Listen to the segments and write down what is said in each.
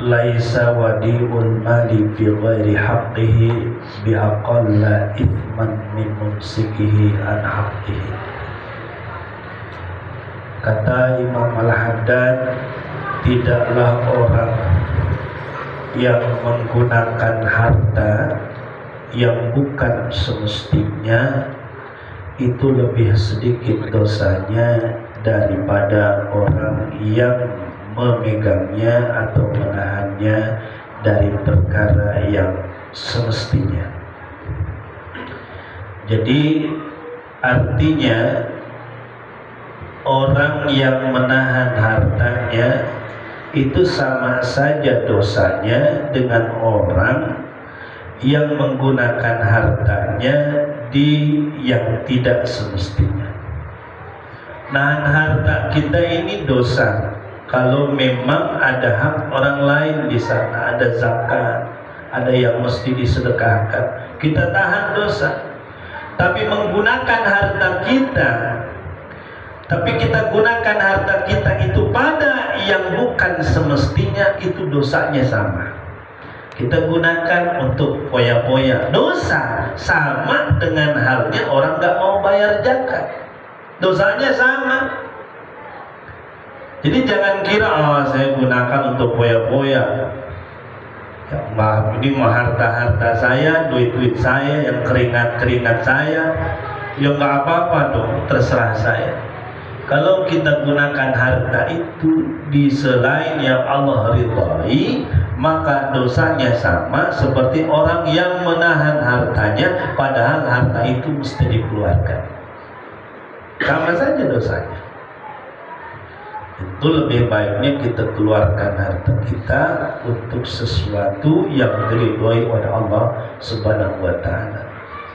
laisa wadi'ul mali fi ghairi haqqihi biaqalla ithman min mumsikihi an haqqihi. Kata Imam Al-Haddad, tidaklah orang yang menggunakan harta yang bukan semestinya itu lebih sedikit dosanya daripada orang yang memegangnya atau menahannya dari perkara yang semestinya. Jadi artinya orang yang menahan hartanya itu sama saja dosanya dengan orang yang menggunakan hartanya di yang tidak semestinya. Nahan harta kita ini dosa kalau memang ada hak orang lain di sana, ada zakat, ada yang mesti disedekahkan, kita tahan dosa. Tapi menggunakan harta kita, tapi kita gunakan harta kita itu pada yang bukan semestinya, itu dosanya sama. Kita gunakan untuk foya-foya, dosa sama dengan halnya orang nggak mau bayar zakat, dosanya sama. Jadi jangan kira saya gunakan untuk foya-foya. Ya Allah, ini mah harta-harta saya, duit-duit saya, yang keringat-keringat saya, ya nggak apa-apa dong, terserah saya. Kalau kita gunakan harta itu di selain yang Allah ridhai, maka dosanya sama seperti orang yang menahan hartanya padahal harta itu mesti dikeluarkan. Sama saja dosanya. Itu lebih baiknya kita keluarkan harta kita untuk sesuatu yang diridhai oleh Allah Subhanahu wa taala.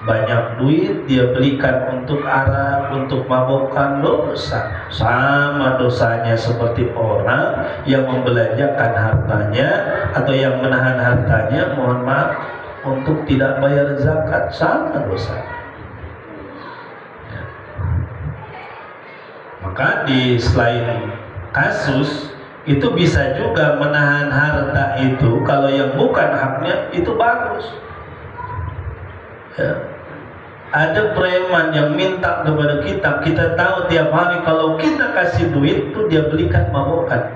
Banyak duit dia belikan untuk arak, untuk mabokan, dosa. Sama dosanya seperti orang yang membelanjakan hartanya atau yang menahan hartanya, mohon maaf, untuk tidak bayar zakat, sama dosanya. Maka di selain kasus itu bisa juga menahan harta itu kalau yang bukan haknya itu bagus. Ya. Ada preman yang minta kepada kita, kita tahu tiap hari kalau kita kasih duit itu dia belikan mabokan,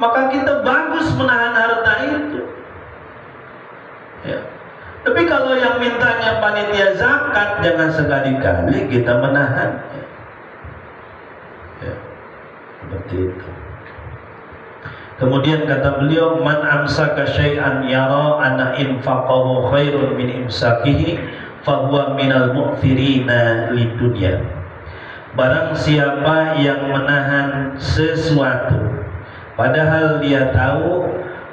maka kita bagus menahan harta itu. Ya. Tapi kalau yang mintanya panitia zakat, jangan sekali-kali kita menahannya. Ya. Seperti itu. Kemudian kata beliau, man amsaka syai'an yara anna infaqahu khairun min imsakihi fahuwa minal mu'thirina lidunya. Barang siapa yang menahan sesuatu padahal dia tahu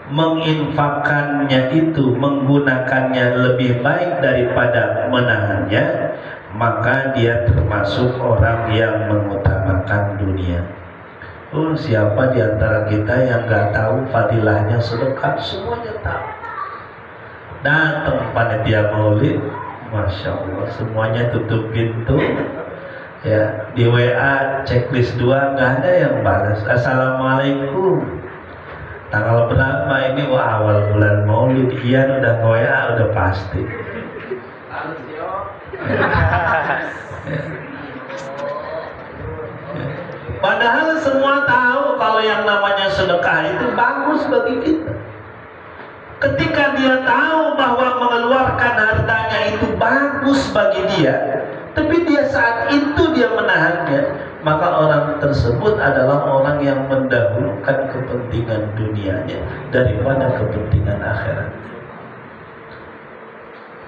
menginfakkannya itu, menggunakannya lebih baik daripada menahannya, maka dia termasuk orang yang mengutamakan dunia. Oh, siapa di antara kita yang nggak tahu fadilahnya sedekah? Semuanya tahu. Datang panitia maulid, masya Allah, semuanya tutup pintu. Ya, di WA checklist 2 nggak ada yang balas. Assalamualaikum. Tanggal berapa ini? Wah, awal bulan maulid. Iya, udah WA, udah pasti. Padahal semua tahu kalau yang namanya sedekah itu bagus bagi kita. Ketika dia tahu bahwa mengeluarkan hartanya itu bagus bagi dia, tapi dia saat itu dia menahannya, maka orang tersebut adalah orang yang mendahulukan kepentingan dunianya daripada kepentingan akhiratnya.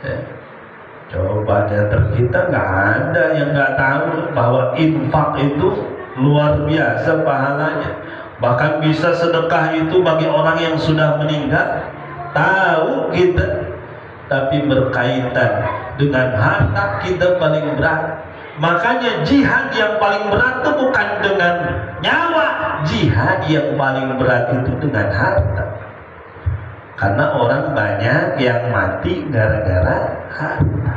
Ya. Coba di antara kita nggak ada yang nggak tahu bahwa infak itu luar biasa pahalanya. Bahkan bisa sedekah itu bagi orang yang sudah meninggal. Tahu kita, tapi berkaitan dengan harta kita paling berat. Makanya jihad yang paling berat itu bukan dengan nyawa, jihad yang paling berat itu dengan harta. Karena orang banyak yang mati gara-gara harta.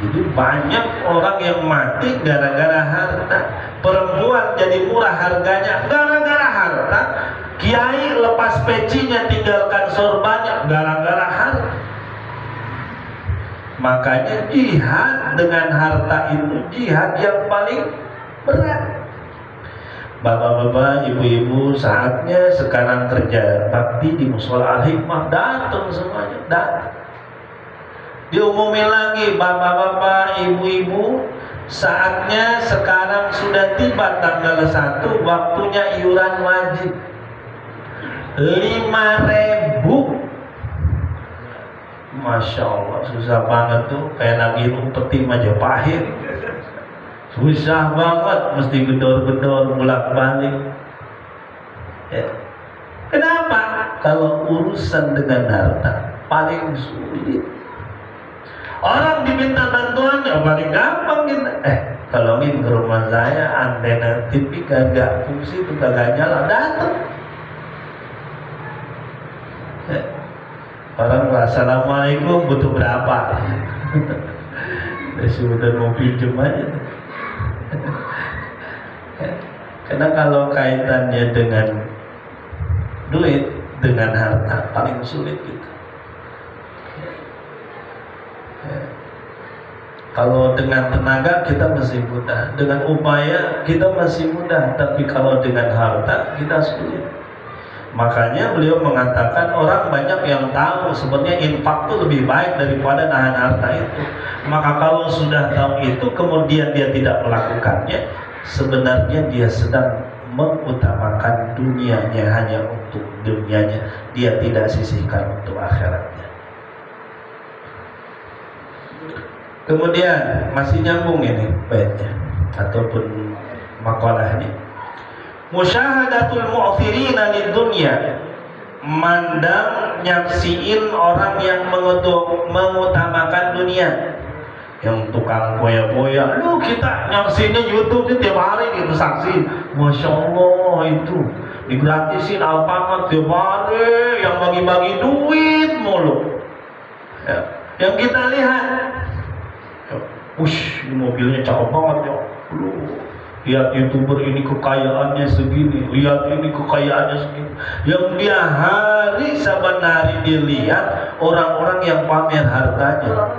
Jadi banyak orang yang mati gara-gara harta. Perempuan jadi murah harganya gara-gara harta. Kiai lepas pecinya tinggalkan sorbannya gara-gara harta. Makanya jihad dengan harta itu jihad yang paling berat. Bapak-bapak, ibu-ibu, saatnya sekarang kerja bakti di Mushola Al-Hikmah, datang semuanya, datang. Diumumin lagi, bapak-bapak, ibu-ibu, saatnya sekarang sudah tiba tanggal 1, waktunya iuran wajib 5.000. Masya Allah, susah banget tuh, kayak lagi peti Majapahit. Susah banget, mesti gedor-gedor bolak-balik. Ya. Kenapa? Kalau urusan dengan harta paling sulit. Orang diminta bantuannya paling gampang kita. Tolongin ke rumah saya, antena TV kagak fungsi, itu kagak nyala, datang. Ya. Orang assalamualaikum, butuh berapa? Sudah mau pinjam aja. Karena kalau kaitannya dengan duit, dengan harta paling sulit gitu. Kalau dengan tenaga kita masih mudah, dengan upaya kita masih mudah, tapi kalau dengan harta kita sulit. Makanya beliau mengatakan orang banyak yang tahu sebenarnya infak itu lebih baik daripada nahan harta itu. Maka kalau sudah tahu itu kemudian dia tidak melakukannya, sebenarnya dia sedang mengutamakan dunianya hanya untuk dunianya, dia tidak sisihkan untuk akhiratnya. Kemudian masih nyambung ini baitnya ataupun makalahnya. Musyahadatul mu'thirina lid dunya, mandang nyaksiin orang yang mengutamakan dunia, yang tukang boya-boya. Lu kita nyaksiinnya YouTube nih tiap hari gitu saksi. Masya Allah itu digratisin Alfamart tiap hari, yang bagi-bagi duit mulu. Ya. Yang kita lihat, wush, mobilnya cakep banget ya. Lihat YouTuber ini kekayaannya segini, lihat ini kekayaannya segini. Yang dia hari saban hari dilihat orang-orang yang pamer hartanya.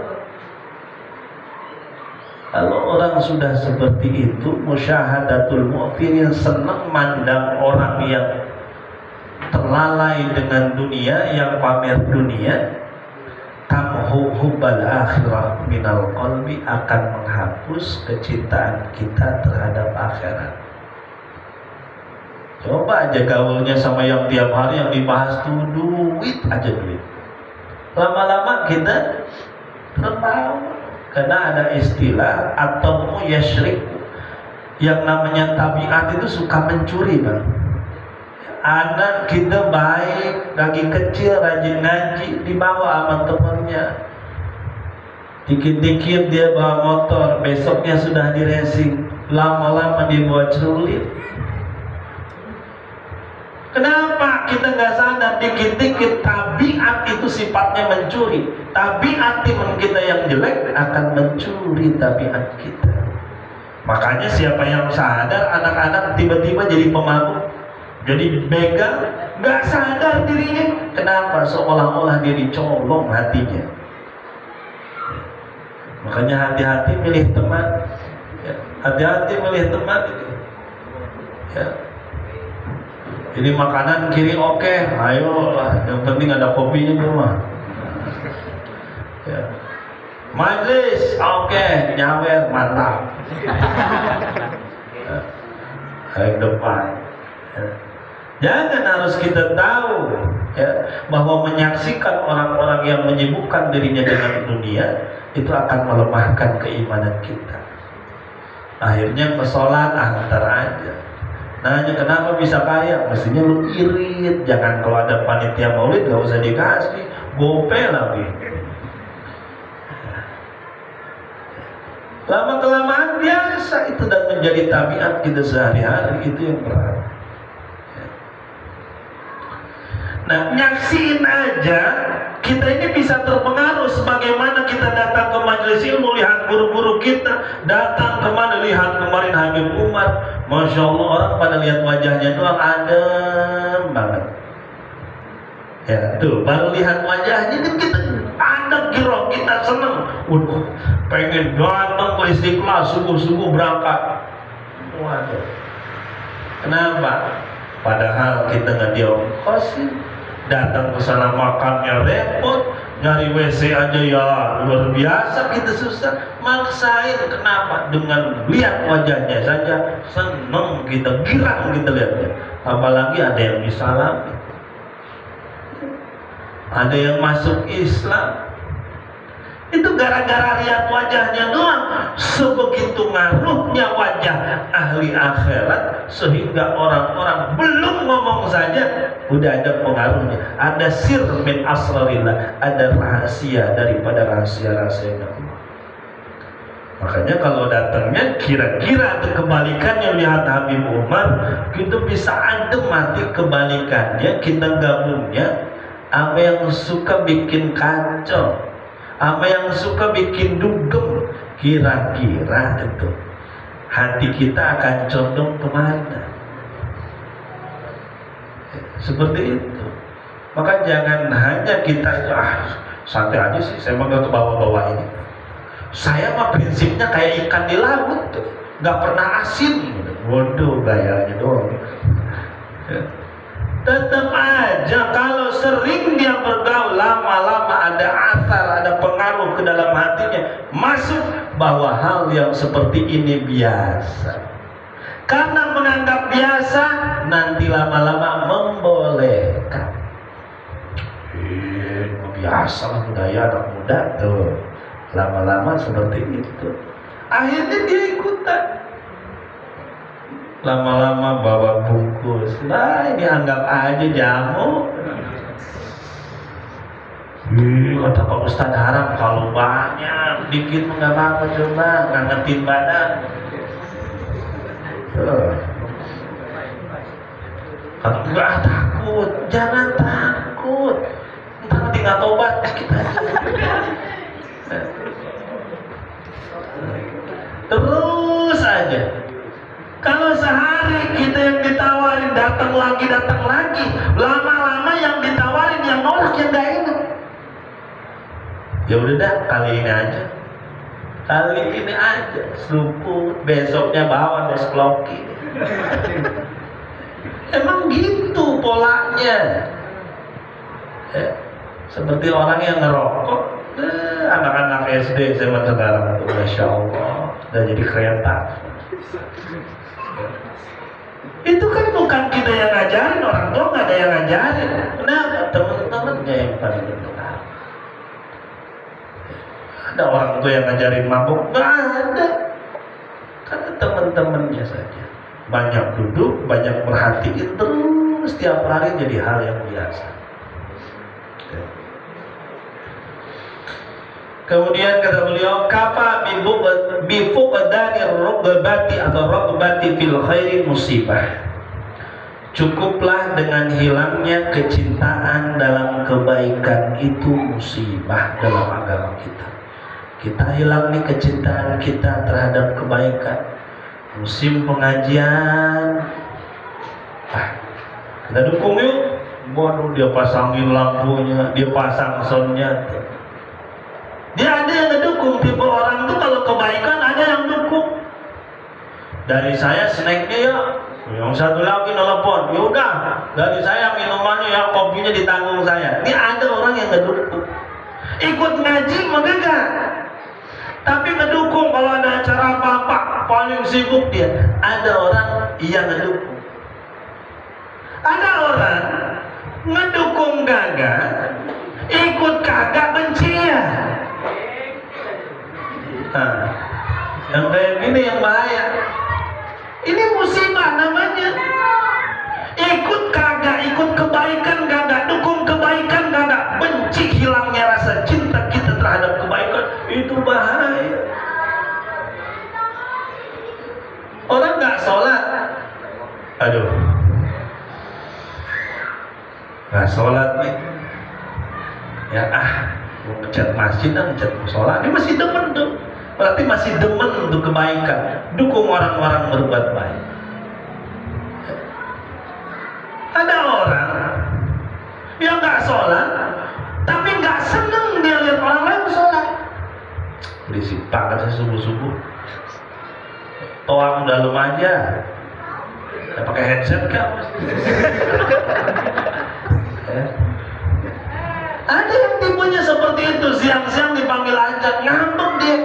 Kalau orang sudah seperti itu, musyahadatul mu'firin, senang mandang orang yang terlalai dengan dunia, yang pamer dunia, tamhu hubbal akhirah minal qalbi, akan menghapus kecintaan kita terhadap akhirat. Coba aja gaulnya sama yang tiap hari yang dibahas tuh duit aja, duit. Lama-lama kita terbawa. Karena ada istilah atau yasyrik, yang namanya tabiat itu suka mencuri, Bang. Anak kita baik, lagi kecil rajin ngaji, dibawa sama temannya. Dikit-dikit dia bawa motor, besoknya sudah di racing, lama-lama dibawa celurit. Kenapa kita nggak sadar? Dikit-dikit tabiat itu sifatnya mencuri. Tabiat teman kita yang jelek akan mencuri tabiat kita. Makanya siapa yang sadar anak-anak tiba-tiba jadi pemabuk, jadi begal, nggak sadar dirinya. Kenapa? Seolah-olah dia dicolong hatinya. Makanya hati-hati milih teman. Ya, hati-hati milih teman itu. Ya. Ini makanan kiri oke, ayolah. Yang penting ada kopinya di rumah. Ya. Majlis oke, nyawer mantap. Ya. Hari depan. Ya. Jangan, harus kita tahu ya, bahwa menyaksikan orang-orang yang menyibukkan dirinya dengan dunia itu akan melemahkan keimanan kita. Akhirnya ke sholat antar aja. Nanya kenapa bisa kaya? Mestinya lu irit. Jangan kalau ada panitia maulid gak usah dikasih, gope lagi. Lama kelamaan biasa itu, dan menjadi tabiat kita sehari-hari, itu yang berat. Nah, nyaksiin aja, kita ini bisa terpengaruh. Sebagaimana kita datang ke majelis ilmu, lihat guru-guru kita, datang kemana, lihat kemarin Habib Umar, Masya Allah, orang pada lihat wajahnya doang adem banget. Ya, tuh, baru lihat wajahnya, kita ada giroh, kita seneng. Waduh, pengen datang ke Istiqlal, subuh-subuh berangkat. Waduh, kenapa? Padahal kita nggak diongkosin, datang ke sana makannya repot, nyari WC aja ya luar biasa kita susah, maksain. Kenapa? Dengan lihat wajahnya saja seneng kita, girang kita lihatnya. Apalagi ada yang disalami, ada yang masuk Islam. Itu gara-gara lihat wajahnya doang. Sebegitu ngaruhnya wajah ahli akhirat, sehingga orang-orang belum ngomong saja udah ada pengaruhnya. Ada sir min asrarillah, ada rahasia daripada rahasia-rahasia Allah. Makanya kalau datangnya kira-kira kebalikannya lihat Habib Umar, kita bisa adem mati. Kebalikannya kita gabungnya apa yang suka bikin kacau, apa yang suka bikin dugem, kira-kira itu hati kita akan condong kemana? Seperti itu. Maka jangan hanya kita santai aja sih, saya mau ke bawah-bawah ini. Saya mah prinsipnya kayak ikan di laut tuh, nggak pernah asin. Waduh, gayanya doang. Tetap aja kalau sering dia bergaul, lama-lama ada asar, ada pengaruh ke dalam hatinya, masuk bahwa hal yang seperti ini biasa. Karena menganggap biasa, nanti lama-lama membolehkan. Biasa lah budaya anak muda tuh. Lama-lama seperti itu. Akhirnya dia ikutan. Lama-lama bawa bungkus, nah ini anggap aja jamu. Kata Pak Ustadz haram, kalau banyak dikit nggak apa-apa, coba ngangetin badan. Nggak takut, jangan takut. Ntar tinggal tobat kita. Terus aja. Kalau sehari kita yang ditawarin datang lagi, lama-lama yang ditawarin yang nolak yang gak enak. Ya udah dah, kali ini aja, seruput, besoknya bawa desloki. Emang gitu polanya. Ya, seperti orang yang ngerokok, anak-anak SD zaman sekarang tuh, Masya Allah, udah jadi kereta. Itu kan bukan kita yang ngajarin, orang tua nggak ada yang ngajarin. Kenapa? Teman-temannya yang paling benar. Ada orang tua yang ngajarin mabuk? Nggak ada. Karena teman-temannya saja. Banyak duduk, banyak perhatiin terus setiap hari jadi hal yang biasa. Kemudian kata beliau, kafa bifuqdanir rugbati atau rugbati fil khairi musibah. Cukuplah dengan hilangnya kecintaan dalam kebaikan itu musibah dalam agama kita. Kita hilang nih kecintaan kita terhadap kebaikan. Musim pengajian, kita dukung yuk. Waduh, dia pasangin lampunya, dia pasang soundnya. Dia ada yang ngedukung. Tipe orang tuh kalau kebaikan ada yang dukung. Dari saya snacknya ya, yang satu lagi nelpon, ya udah dari saya minumannya ya, kopinya ditanggung saya. Ini ada orang yang ngedukung. Ikut ngaji enggak, tapi ngedukung kalau ada acara apa-apa, paling sibuk dia. Ada orang yang ngedukung. Ada orang ngedukung kagak, ikut kagak, benci ya. Nah, yang kayak gini yang bahaya. Ini musibah namanya. Ikut kagak, ikut kebaikan kagak, dukung kebaikan kagak, benci, hilangnya rasa cinta kita terhadap kebaikan, itu bahaya. Orang nggak sholat, aduh, Nah sholat nih, ya mau ngecat masjid dan ngecat musola, ini masih demen tuh, berarti masih demen untuk kebaikan, dukung orang-orang berbuat baik. Ada orang yang nggak sholat, tapi nggak seneng dia lihat orang lain sholat. Berisik banget sih subuh-subuh. Toang dalam aja, ya, pakai headset kan? Ada yang tipenya seperti itu, siang-siang dipanggil azan, ngambek dia.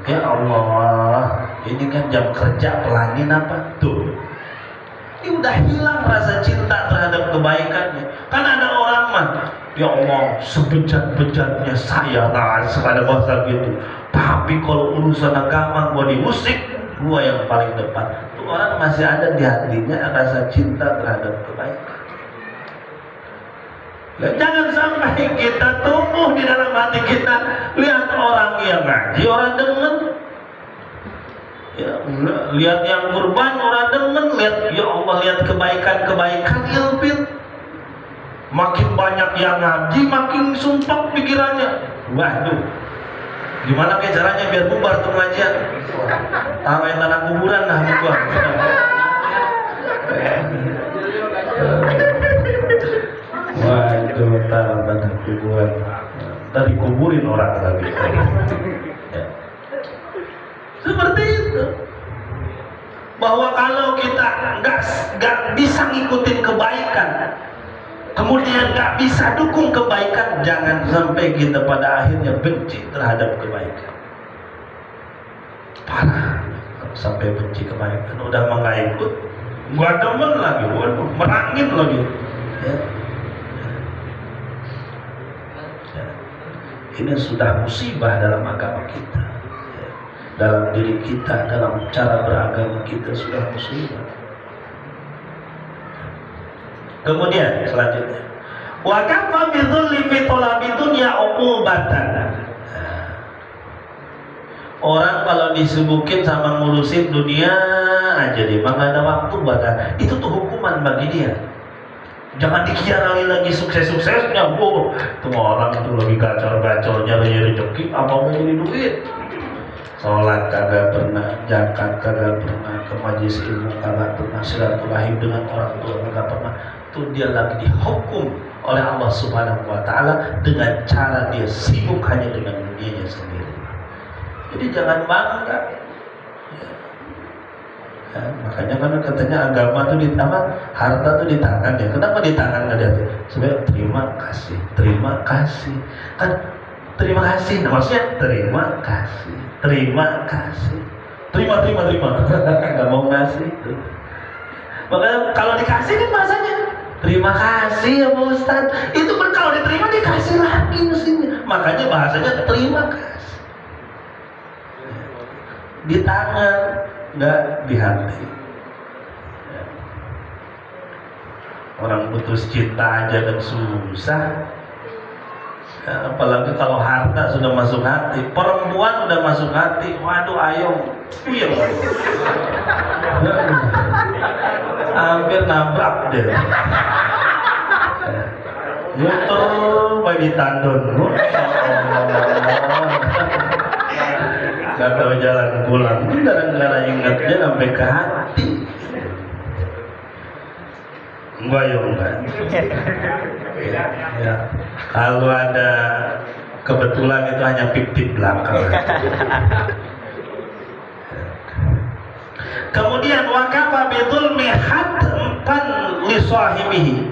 Ya Allah, ini kan jam kerja pelangin apa? Tuh, ini udah hilang rasa cinta terhadap kebaikannya. Kan ada orang mah, ya Allah, sebejat-bejatnya saya, nah pada bahasa gitu. Tapi kalau urusan agama gua diusik, gua yang paling depan. Tuh orang masih ada di hatinya rasa cinta terhadap kebaikan. Jangan sampai kita tumbuh di dalam hati kita, lihat orang yang ngaji, orang demen, ya, lihat yang kurban, orang demen, lihat ya Allah, lihat kebaikan-kebaikan ilfil. Makin banyak yang ngaji, makin sumpah pikirannya. Waduh, gimana kayak caranya biar bubar tuh pengajian? Tawain tanah kuburan lah gua. Wah itu tanah kuburan, tadi kuburin orang lagi. Ya. Seperti itu. Bahwa kalau kita nggak bisa ngikutin kebaikan, kemudian nggak bisa dukung kebaikan, jangan sampai kita pada akhirnya benci terhadap kebaikan. Parah sampai benci kebaikan, udah nggak ikut, gua demen lagi, waduh, merangit lagi. Ya. Ini sudah musibah dalam agama kita, ya. Dalam diri kita, dalam cara beragama kita sudah musibah. Kemudian selanjutnya, wa kafa bidzulli fi talabi dunya uqubatan. Orang kalau disibukin sama ngurusin dunia aja deh, maka ada waktu buat itu tuh hukuman bagi dia. Jangan dikira lagi sukses-suksesnya, tuh orang itu lagi gacor-gacornya lagi rezeki, apa mau jadi duit? Sholat kagak pernah, zakat kagak pernah, ke majelis ilmu kagak pernah, silaturahim dengan orang tua kagak pernah. Tuh dia lagi dihukum oleh Allah Subhanahu Wa Taala dengan cara dia sibuk hanya dengan dunianya sendiri. Jadi jangan bangga. Ya, makanya kan katanya agama tuh di tangan, harta tuh di tangan ya. Kenapa di tangan nggak di hati? Sebenarnya terima kasih kan, terima kasih. Nah, maksudnya terima kasih, terima nggak mau ngasih. Makanya kalau dikasih kan bahasanya terima kasih ya Pak Ustaz. Itu kan kalau diterima dikasih lagi mestinya. Makanya bahasanya terima kasih. Di tangan, nggak di hati. Orang putus cinta aja kan susah, ya, apalagi kalau harta sudah masuk hati, perempuan udah masuk hati, waduh ayo, iya, hampir nabrak deh, muter bayi di tandon, nggak tahu jalan pulang, gara-gara ingatnya sampai ke hati. Enggak ya. Kalau ada kebetulan itu hanya fiktif belakang. Kemudian wakafa bidzulmi hadfan li sahibihi.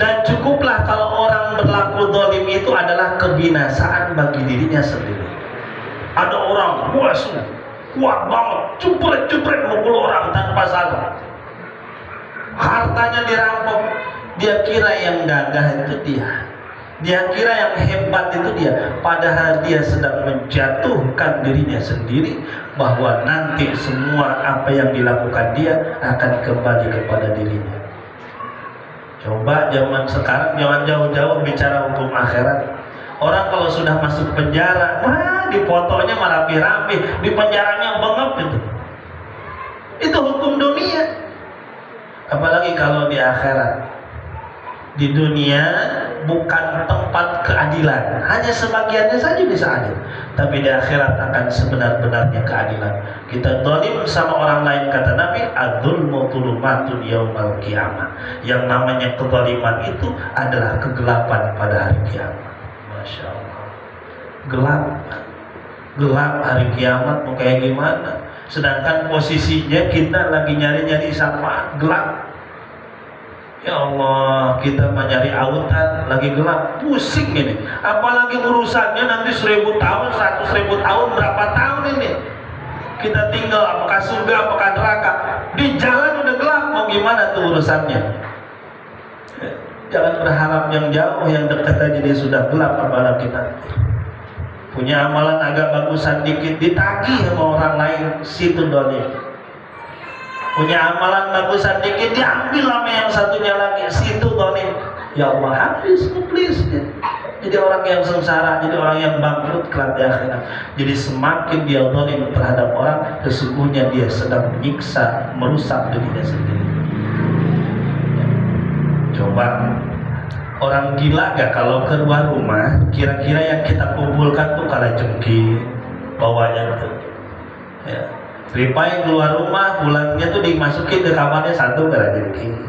Dan cukuplah kalau orang berlaku zalim itu adalah kebinasaan bagi dirinya sendiri. Ada orang kuat banget, cupret mukul orang tanpa salah. Hartanya dirampok, dia kira yang gagah itu dia kira yang hebat itu dia, padahal dia sedang menjatuhkan dirinya sendiri, bahwa nanti semua apa yang dilakukan dia akan kembali kepada dirinya. Coba zaman sekarang, jangan jauh-jauh bicara hukum akhirat. Orang kalau sudah masuk penjara, difotonya malah rapi-rapi, di penjaranya bengep gitu. Itu hukum dunia. Apalagi kalau di akhirat, di dunia bukan tempat keadilan, hanya sebagiannya saja bisa adil, tapi di akhirat akan sebenar-benarnya keadilan. Kita zalim sama orang lain, kata Nabi, adzulmu zulumatun yaumal qiyamah. Yang namanya kezaliman itu adalah kegelapan pada hari kiamat. Masya Allah, gelap hari kiamat mau kayak gimana? Sedangkan posisinya kita lagi nyari-nyari syafaat, gelap. Ya Allah, kita mencari autan lagi gelap, pusing ini. Apalagi urusannya nanti 1000 tahun, 100.000 tahun, berapa tahun ini? Kita tinggal apakah surga, apakah neraka? Di jalan udah gelap, mau gimana tuh urusannya? Jangan berharap yang jauh, yang dekat aja dia sudah gelap, apalagi nanti. Punya amalan agak bagusan dikit, ditagih sama orang lain, situ dolim. Punya amalan bagusan dikit, diambil sama yang satunya lagi, situ dolim. Ya Allah, habis, please. Jadi orang yang sengsara, jadi orang yang bangkrut kelak di akhirat. Jadi semakin dia dolim terhadap orang, sesungguhnya dia sedang menyiksa, merusak dirinya sendiri. Coba, orang gila gak kalau keluar rumah, kira-kira yang kita kumpulkan tuh kalajengking, bawahnya tuh. Ya. Ripai keluar rumah, pulangnya tuh dimasukin ke kamarnya satu kalajengking.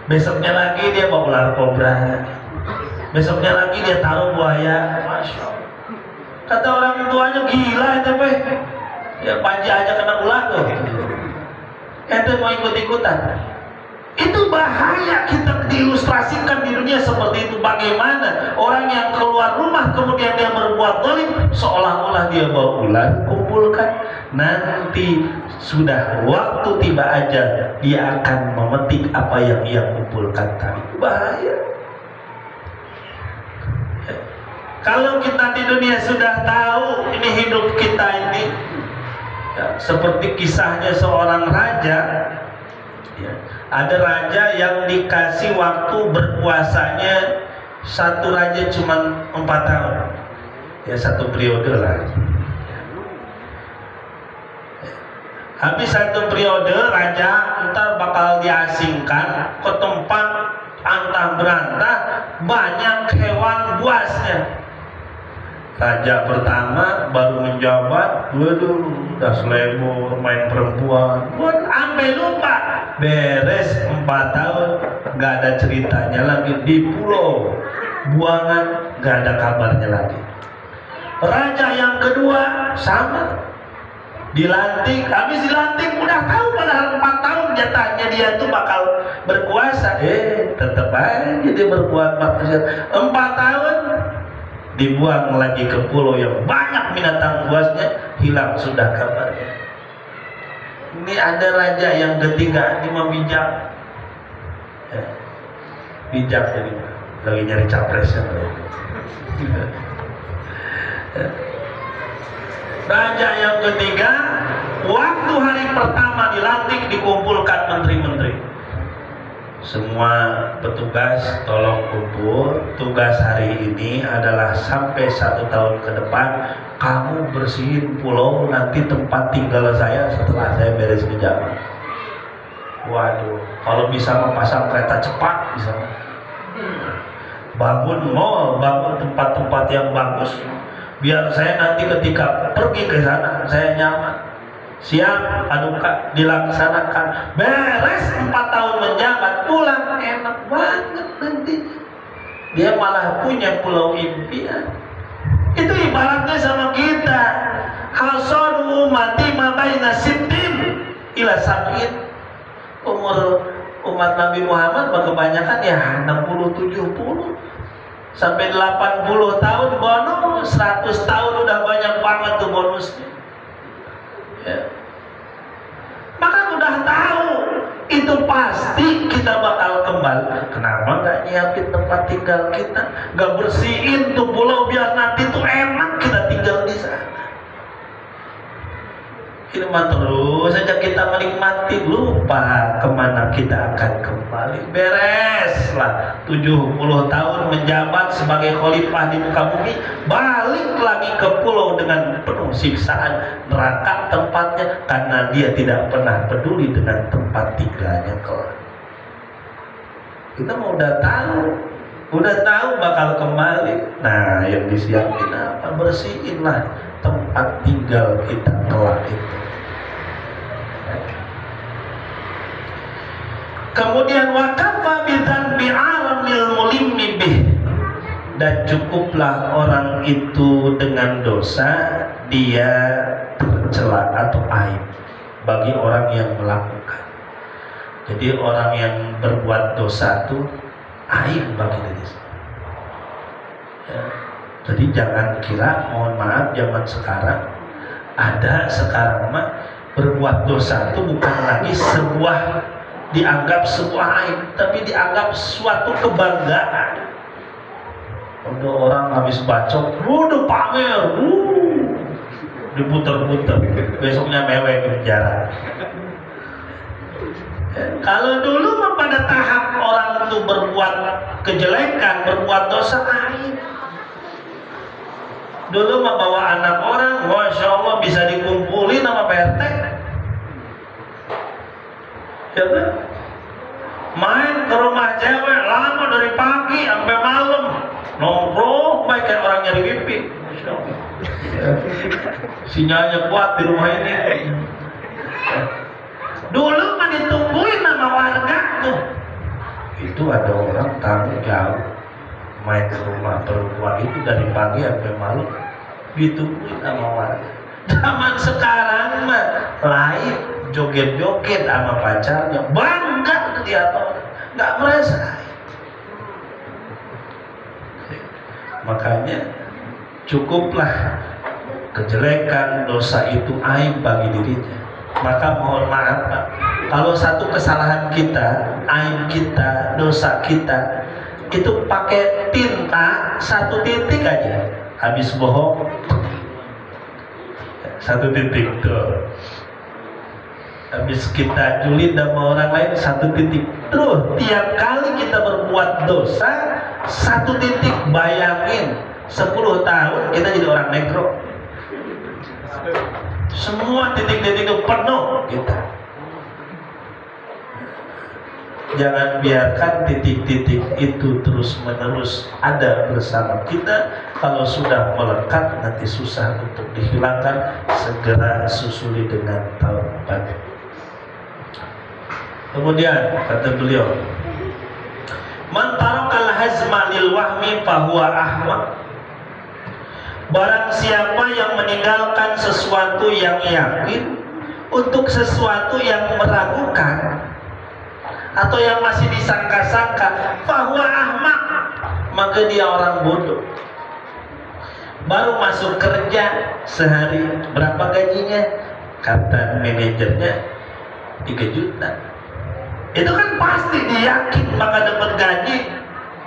Besoknya lagi dia bawa ular kobra. Besoknya lagi dia taruh buaya. Masya Allah. Kata orang tuanya, gila itu Pak. Ya Panji aja kena ular tuh. Ente mau ikut-ikutan. Itu bahaya, kita diilustrasikan di dunia seperti itu. Bagaimana orang yang keluar rumah kemudian dia berbuat zalim, seolah-olah dia bawa ular, kumpulkan. Nanti sudah waktu tiba aja, dia akan memetik apa yang ia kumpulkan tadi. Bahaya. Kalau kita di dunia sudah tahu ini hidup kita ini, ya, seperti kisahnya seorang raja. Ya, ada raja yang dikasih waktu berpuasanya, satu raja cuma 4 tahun, ya satu periode lah. Habis satu periode raja ntar bakal diasingkan ke tempat antah berantah banyak hewan buasnya. Raja pertama baru menjabat, waduh, udah selebor, main perempuan, sampai lupa. Beres 4 tahun, gak ada ceritanya lagi di pulau buangan, gak ada kabarnya lagi. Raja yang kedua sama, dilantik, habis dilantik udah tahu padahal 4 tahun jatahnya dia tuh bakal berkuasa, tetap aja dia berbuat maksiat. 4 tahun dibuang lagi ke pulau yang banyak binatang buasnya, hilang sudah kabarnya. Ini ada raja yang ketiga, ini bijak, ya, bijak jadi lagi nyari capresnya. Ya. Raja yang ketiga, waktu hari pertama dilantik dikumpulkan menteri-menteri. Semua petugas tolong kumpul. Tugas hari ini adalah sampai 1 tahun ke depan kamu bersihin pulau nanti tempat tinggal saya setelah saya beres menjabat. Waduh, kalau bisa mempasang kereta cepat bisa. Bangun mall, bangun tempat-tempat yang bagus. Biar saya nanti ketika pergi ke sana saya nyaman. Siap, aduka, dilaksanakan. Beres 4 tahun menjabat, pulang enak banget nanti. Dia malah punya pulau impian. Itu ibaratnya sama kita. Hasadu ummati ma baina sittin ila sab'in. Umur umat Nabi Muhammad kebanyakan ya 60-70 sampai 80 tahun bonus, 100 tahun udah banyak banget tuh bonusnya. Ya. Maka udah tahu itu pasti kita bakal kembali. Kenapa nggak nyiapin tempat tinggal kita, nggak bersihin tuh pulau biar nanti tuh enak kita tinggal di sana. Firman terus saja kita menikmati, lupa kemana kita akan kembali. Bereslah 70 tahun menjabat sebagai khalifah di muka bumi, balik lagi ke pulau dengan penuh siksaan, neraka tempatnya, karena dia tidak pernah peduli dengan tempat tinggalnya kelak. Kita mau udah tahu bakal kembali. Nah, yang disiapin apa? Bersihinlah tempat tinggal kita kelak itu. Kemudian wakafa bidzanbi alamil mulimmi bih, dan cukuplah orang itu dengan dosa dia tercela atau aib bagi orang yang melakukan. Jadi orang yang berbuat dosa itu aib bagi diri ya. Jadi jangan kira, mohon maaf, zaman sekarang mah berbuat dosa itu bukan lagi dianggap sebuah aib, tapi dianggap suatu kebanggaan. Udah orang habis bacok, udah pamer, diputer-puter, besoknya mewek di penjara. Kalau dulu mah pada tahap orang itu berbuat kejelekan, berbuat dosa aib. Dulu mah bawa anak orang, masya Allah bisa dikumpulin sama PRT. Ya kan? Main ke rumah cewek lama dari pagi sampai malam, nongkrong baik kayak orang nyari pipi. Sinyalnya kuat di rumah ini. Dulu mah ditungguin sama warga tuh. Itu ada orang tamu jauh main ke rumah perempuan itu dari pagi sampai malam, ditungguin sama warga. Zaman sekarang mah lain, joget-joget sama pacarnya, bangga dia tahu, nggak merasa. Makanya cukuplah kejelekan dosa itu aib bagi dirinya. Maka mohon maaf Pak, kalau satu kesalahan kita, aib kita, dosa kita itu pakai tinta 1 titik aja, habis bohong 1 titik tuh, habis kita julid sama orang lain 1 titik. Terus tiap kali kita berbuat dosa 1 titik, bayangin 10 tahun kita jadi orang negro. Semua titik-titik itu penuh kita. Jangan biarkan titik-titik itu terus-menerus ada bersama kita. Kalau sudah melekat nanti susah untuk dihilangkan. Segera susuli dengan taubat. Kemudian kata beliau, man tarakal hazma lil wahmi fahuwa ahmaq. Barang siapa yang meninggalkan sesuatu yang yakin untuk sesuatu yang meragukan atau yang masih disangka-sangka, fahuwa ahmaq, maka dia orang bodoh. Baru masuk kerja sehari, berapa gajinya? Kata manajernya 3 juta. Itu kan pasti dia yakin bakal dapat gaji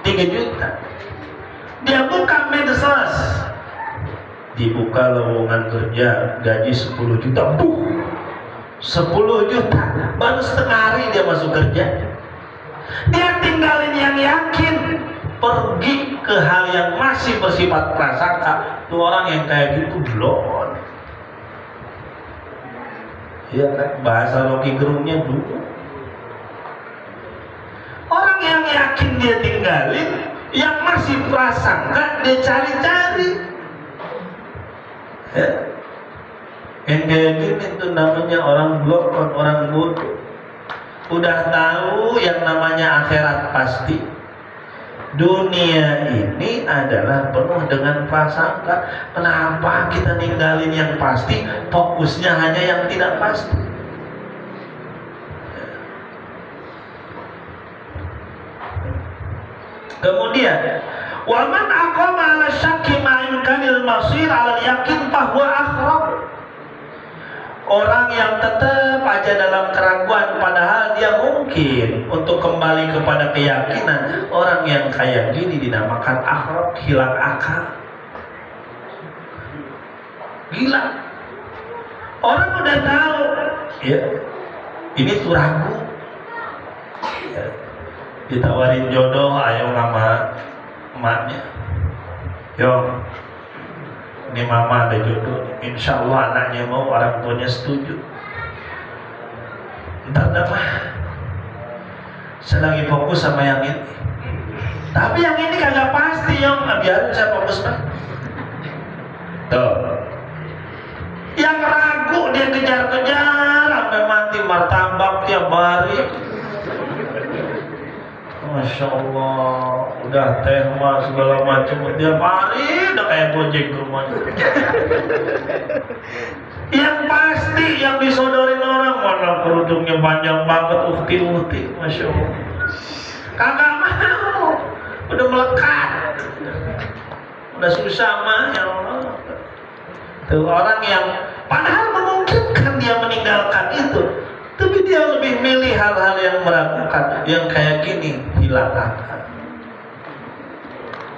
3 juta. Dia buka medsos, dibuka lowongan kerja gaji 10 juta, 10 juta, baru setengah hari dia masuk kerja. Dia tinggalin yang yakin, pergi ke hal yang masih bersifat prasangka. Itu orang yang kayak gitu blon. Iya kan, bahasa Rocky Gerungnya dulu. Orang yang yakin dia tinggalin, yang masih prasangka dia cari-cari. Ya. Yang kayak gini itu namanya orang blokon, orang bodoh. Udah tahu yang namanya akhirat pasti. Dunia ini adalah penuh dengan prasangka. Kenapa kita ninggalin yang pasti, fokusnya hanya yang tidak pasti? Kemudian, wa man aqama 'ala syakki ma imkanil masir 'ala yakin fahuwa akhrab. Orang yang tetap aja dalam keraguan padahal dia mungkin untuk kembali kepada keyakinan, orang yang kayak gini dinamakan akhrab, hilang akal. Gila. Orang udah tahu, ya, ini tuh ragu. Ya. Ditawarin jodoh, ayo sama emaknya. Yo, ini mama ada jodoh, insya Allah anaknya mau, orang tuanya setuju. Entar dapat Saya lagi fokus sama yang ini. Tapi yang ini kagak pasti yang biarin saya fokus Pak. Tuh. Yang ragu dia kejar-kejar sampai mati martabak tiap hari. Masya Allah, udah teh mas segala macam tiap hari udah kayak gojek ke rumahnya. Yang pasti yang disodorin orang mana kerudungnya panjang banget ukti, Masya Allah. Kagak mau, udah melekat, udah susah mah ya Allah. Tuh orang yang padahal memungkinkan dia meninggalkan itu, tapi dia lebih milih hal-hal yang meragukan, yang kayak gini, hilang akal.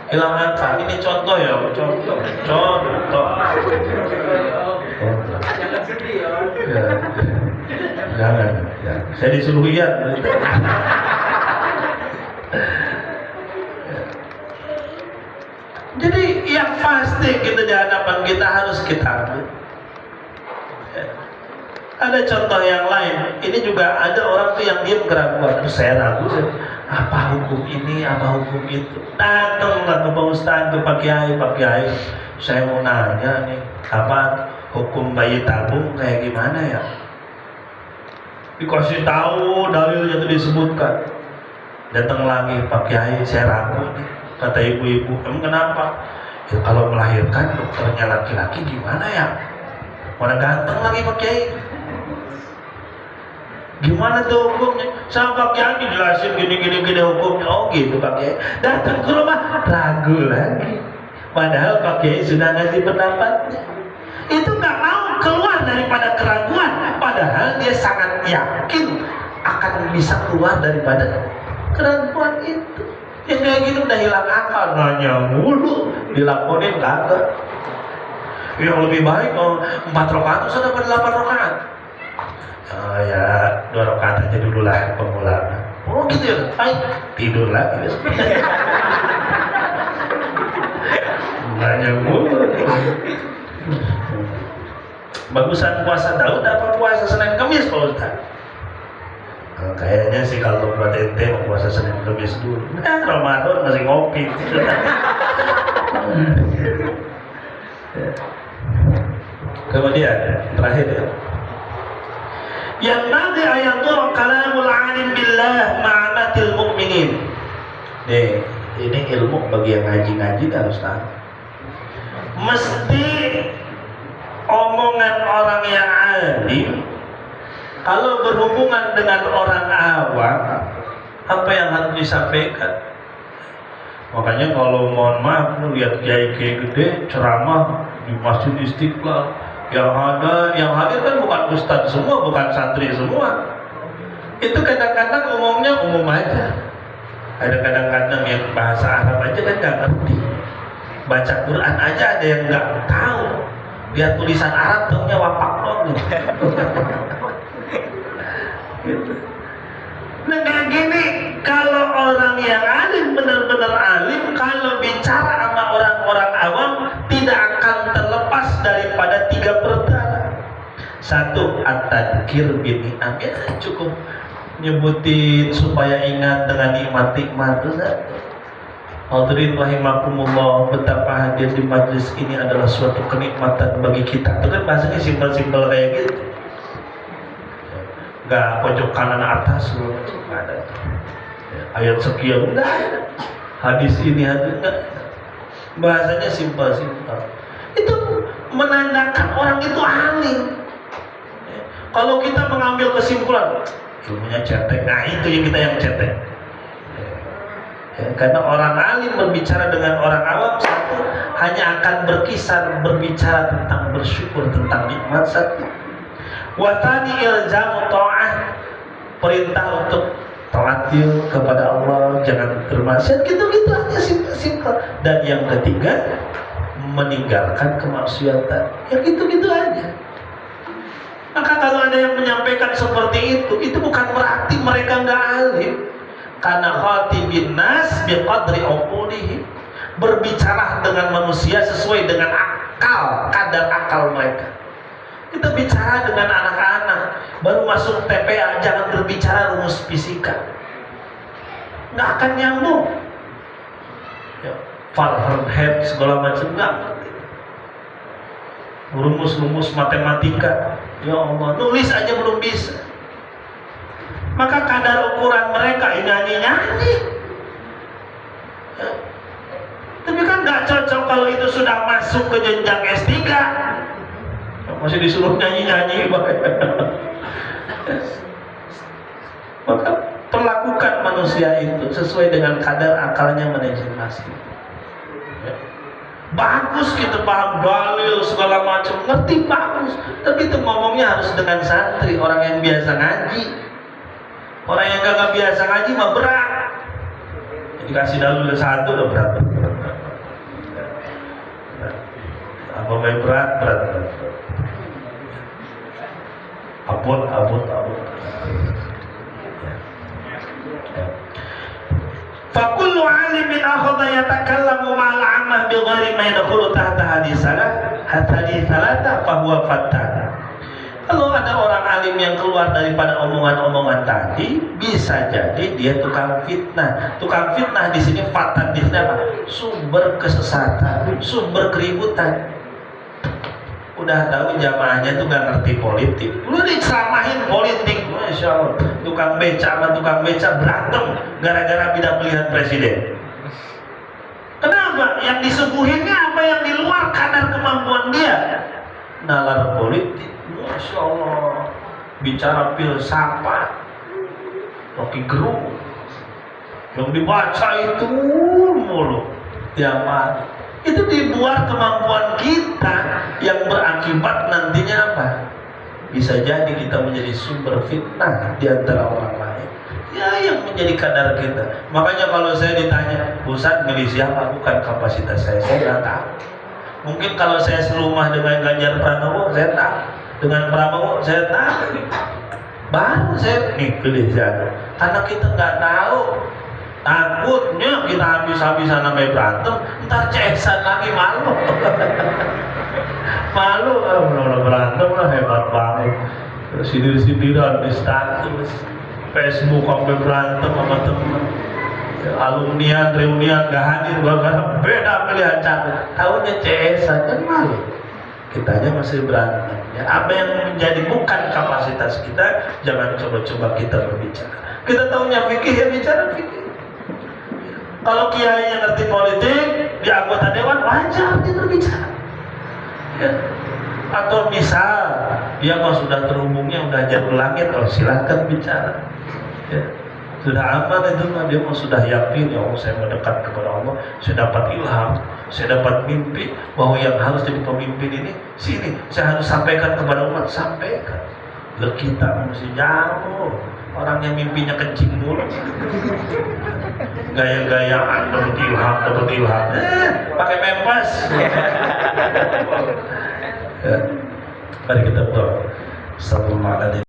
Hilang akal, ini contoh ya, contoh. Ya, jangan, ya. Saya disuruh lihat. Jadi yang pasti kita di hadapan kita harus kita ambil. Ada contoh yang lain. Ini juga ada orang tuh yang diam keraguan. Saya ragu, apa hukum ini, apa hukum itu. Datanglah ke Pak Ustadz, ke Pak Kiai. Saya mau nanya nih, apa hukum bayi tabung kayak gimana ya? Dikasih tahu dalilnya itu disebutkan. Datang lagi Pak Kiai, saya ragu nih. Kata ibu-ibu, emang kenapa? Ya kalau melahirkan dokternya laki-laki gimana ya? Mana ganteng lagi Pak Kiai. Gimana tuh hukumnya? Sama Pak Kiai dijelasin gini hukumnya. Oh gitu Pak Kiai. Datang ke rumah ragu lagi. Padahal Pak Kiai sudah ngasih pendapatnya. Itu nggak mau keluar daripada keraguan. Padahal dia sangat yakin akan bisa keluar daripada keraguan itu. Yang kayak gini udah hilang akal, nanya mulu, dilaporin kagak. Yang lebih baik 4 rakaat sudah dapat 8 rakaat. Oh ya 2 rakaat aja dulu lah pemula. Oh gitu ya, baik tidur lagi. Nanya mulu. Bagusan puasa Daud apa puasa Senin Kamis Pak Ustaz? Kayaknya sih kalau buat ente mau puasa Senin Kamis dulu. Ramadan masih ngopi. Kemudian terakhir ya. Yang nanti ayat kalamul alim billah ma'anatil mu'minin. Nih, ini ilmu bagi yang ngaji-ngaji harus tahu. Mesti omongan orang yang alim kalau berhubungan dengan orang awam, apa yang harus disampaikan? Makanya kalau mohon maaf, lihat kiai gede ceramah di Masjid Istiqlal, yang hadir kan bukan ustadz semua, bukan santri semua. Itu kadang-kadang umum aja. Ada kadang-kadang yang bahasa Arab aja kan nggak ngerti. Baca Quran aja ada yang nggak tahu. Lihat tulisan Arab taunya wapak dong. Gitu. Nah kayak gini, kalau orang yang alim benar-benar alim, kalau bicara sama orang-orang awam tidak akan terlepas daripada 3 perkara. 1, at-tadkir bin ni'am. Ya cukup nyebutin supaya ingat dengan nikmat-nikmat itu. Hadirin rahimakumullah, betapa hadir di majlis ini adalah suatu kenikmatan bagi kita. Itu kan bahasanya simpel-simpel kayak gitu. Gak pojok kanan atas loh, ada ayat sekian enggak ada, hadis ini enggak, bahasanya simpel. Itu menandakan orang itu alim. Kalau kita mengambil kesimpulan ilmunya cetek, nah itu yang cetek. Karena orang alim berbicara dengan orang awam, satu hanya akan berbicara tentang bersyukur, tentang nikmat. Satu watani ilzamu ta'ah, perintah untuk taatil kepada Allah, jangan bermaksiat, gitu-gitu aja simpel. Dan yang ketiga meninggalkan kemaksiatan, ya gitu-gitu aja. Maka kalau ada yang menyampaikan seperti itu bukan berarti mereka nggak alim. Karena khatibin nas biqadri uqulihim, berbicara dengan manusia sesuai dengan kadar akal mereka. Kita bicara dengan anak-anak baru masuk TPA, jangan berbicara rumus fisika. nggak akan nyambung. Ya, Fahrenheit segala macam nggak ngerti. Rumus-rumus matematika, ya Allah, nulis aja belum bisa. Maka kadar ukuran mereka nyanyi-nyanyi. Ya. Tapi kan nggak cocok kalau itu sudah masuk ke jenjang S3. Masih disuruh nyanyi-nyanyi. Maka perlakukan manusia itu sesuai dengan kadar akalnya masing-masing. Ya. Bagus kita paham dalil segala macam, ngerti bagus. Tapi itu ngomongnya harus dengan santri, orang yang biasa ngaji. Orang yang gak biasa ngaji mah berat. Jadi kasih dalil satu udah berat. Apa main berat. Abot. Fakullu alimin akhadha yatakallamu ma'al 'ammah bighairi ma yadkhulu tahta haditsalah fa huwa fattan. Kalau ada orang alim yang keluar daripada omongan-omongan tadi, bisa jadi dia tukang fitnah. Tukang fitnah di sini fattan di sini apa? Sumber kesesatan, sumber keributan. Udah tahu jamaahnya tuh gak ngerti politik, lu diceramahin politik, masya Allah. Tukang beca sama tukang beca berantem gara-gara tidak pilihan presiden. Kenapa? Yang disuguhinnya apa yang di luar kadar kemampuan dia. Nalar politik, masya Allah. Bicara filsafat, Rocky Gerung, yang dibaca itu mulu tiap hari. Itu di luar kemampuan kita, yang berakibat nantinya apa? Bisa jadi kita menjadi sumber fitnah di antara orang lain. Ya, yang menjadi kadar kita. Makanya kalau saya ditanya, Ustaz milih siapa? Bukan kapasitas saya nggak tahu. Mungkin kalau saya serumah dengan Ganjar Pranowo, saya tahu. Dengan Prabowo, saya tahu. Baru saya pilih siapa. Karena kita nggak tahu. Takutnya kita habis-habisan sampai berantem, ntar cesan lagi malu. Malu, berantem lah hebat banget. Sindir-sindiran di status, Facebook sampai berantem sama teman. Alumnian, reunian gak hadir, karena beda pilihan cara. Tahunya cesan kan malu. Kitanya masih berantem. Ya, apa yang menjadi bukan kapasitas kita, jangan coba-coba kita berbicara. Kita tahunya fikih, ya bicara fikih. Kalau kiai yang ngerti politik, di anggota dewan wajar dia berbicara. Ya. Atau misal dia mah sudah terhubungnya udah jatuh langit, oh silahkan bicara. Ya. Sudah aman itu mah, dia mah sudah yakin, ya Allah saya mendekat kepada Allah, saya dapat ilham, saya dapat mimpi bahwa yang harus jadi pemimpin ini sini, saya harus sampaikan kepada umat, sampaikan. Lah kita mesti jauh. Orang yang mimpinya kencing mulu, gaya-gayaan dapat ilham, pakai pempas. Ya. Mari kita berdoa. Sallallahu alaihi